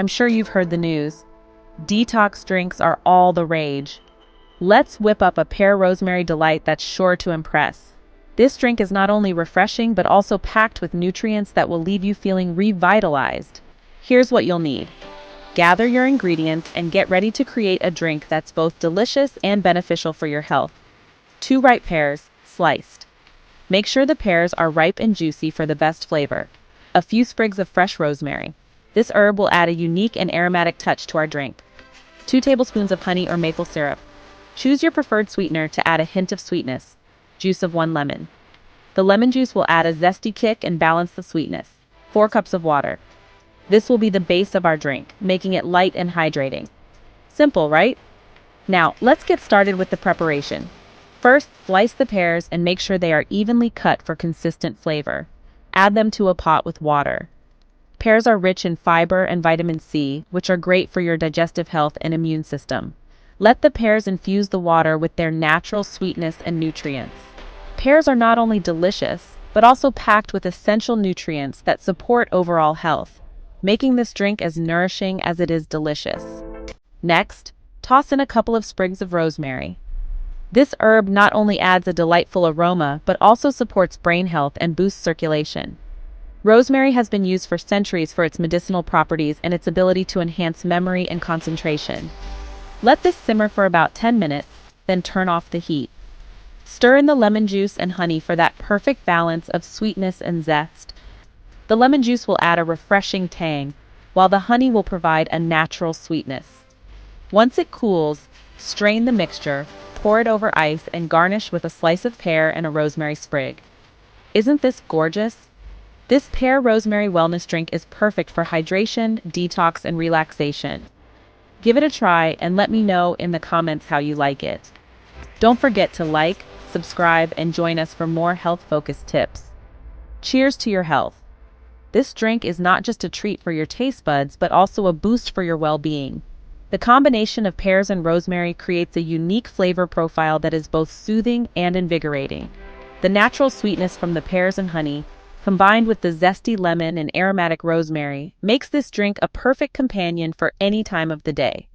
I'm sure you've heard the news. Detox drinks are all the rage. Let's whip up a Pear Rosemary delight that's sure to impress. This drink is not only refreshing but also packed with nutrients that will leave you feeling revitalized. Here's what you'll need. Gather your ingredients and get ready to create a drink that's both delicious and beneficial for your health. 2 ripe pears, sliced. Make sure the pears are ripe and juicy for the best flavor. A few sprigs of fresh rosemary. This herb will add a unique and aromatic touch to our drink. 2 tablespoons of honey or maple syrup. Choose your preferred sweetener to add a hint of sweetness. Juice of 1 lemon. The lemon juice will add a zesty kick and balance the sweetness. 4 cups of water. This will be the base of our drink, making it light and hydrating. Simple, right? Now, let's get started with the preparation. First, slice the pears and make sure they are evenly cut for consistent flavor. Add them to a pot with water. Pears are rich in fiber and vitamin C, which are great for your digestive health and immune system. Let the pears infuse the water with their natural sweetness and nutrients. Pears are not only delicious, but also packed with essential nutrients that support overall health, making this drink as nourishing as it is delicious. Next, toss in a couple of sprigs of rosemary. This herb not only adds a delightful aroma, but also supports brain health and boosts circulation. Rosemary has been used for centuries for its medicinal properties and its ability to enhance memory and concentration. Let this simmer for about 10 minutes, then turn off the heat. Stir in the lemon juice and honey for that perfect balance of sweetness and zest. The lemon juice will add a refreshing tang, while the honey will provide a natural sweetness. Once it cools, strain the mixture, pour it over ice, and garnish with a slice of pear and a rosemary sprig. Isn't this gorgeous? This pear rosemary wellness drink is perfect for hydration, detox, and relaxation. Give it a try and let me know in the comments how you like it. Don't forget to like, subscribe, and join us for more health-focused tips. Cheers to your health. This drink is not just a treat for your taste buds, but also a boost for your well-being. The combination of pears and rosemary creates a unique flavor profile that is both soothing and invigorating. The natural sweetness from the pears and honey, combined with the zesty lemon and aromatic rosemary, makes this drink a perfect companion for any time of the day.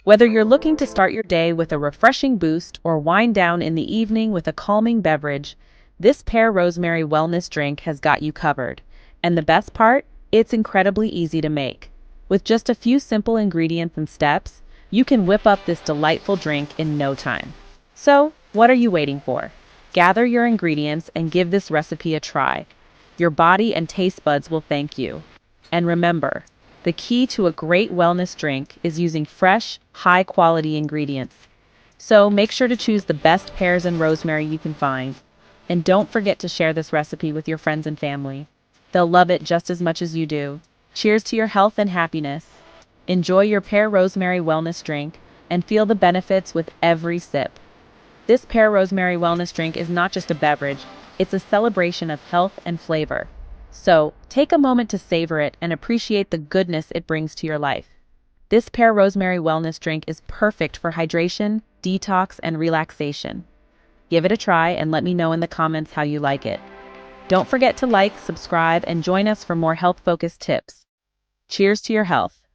Whether you're looking to start your day with a refreshing boost or wind down in the evening with a calming beverage, this pear rosemary wellness drink has got you covered. And the best part? It's incredibly easy to make. With just a few simple ingredients and steps, you can whip up this delightful drink in no time. So, what are you waiting for? Gather your ingredients and give this recipe a try. Your body and taste buds will thank you. And remember, the key to a great wellness drink is using fresh, high-quality ingredients. So make sure to choose the best pears and rosemary you can find. And don't forget to share this recipe with your friends and family. They'll love it just as much as you do. Cheers to your health and happiness. Enjoy your pear rosemary wellness drink and feel the benefits with every sip. This pear rosemary wellness drink is not just a beverage, it's a celebration of health and flavor. So, take a moment to savor it and appreciate the goodness it brings to your life. This pear rosemary wellness drink is perfect for hydration, detox, and relaxation. Give it a try and let me know in the comments how you like it. Don't forget to like, subscribe, and join us for more health-focused tips. Cheers to your health.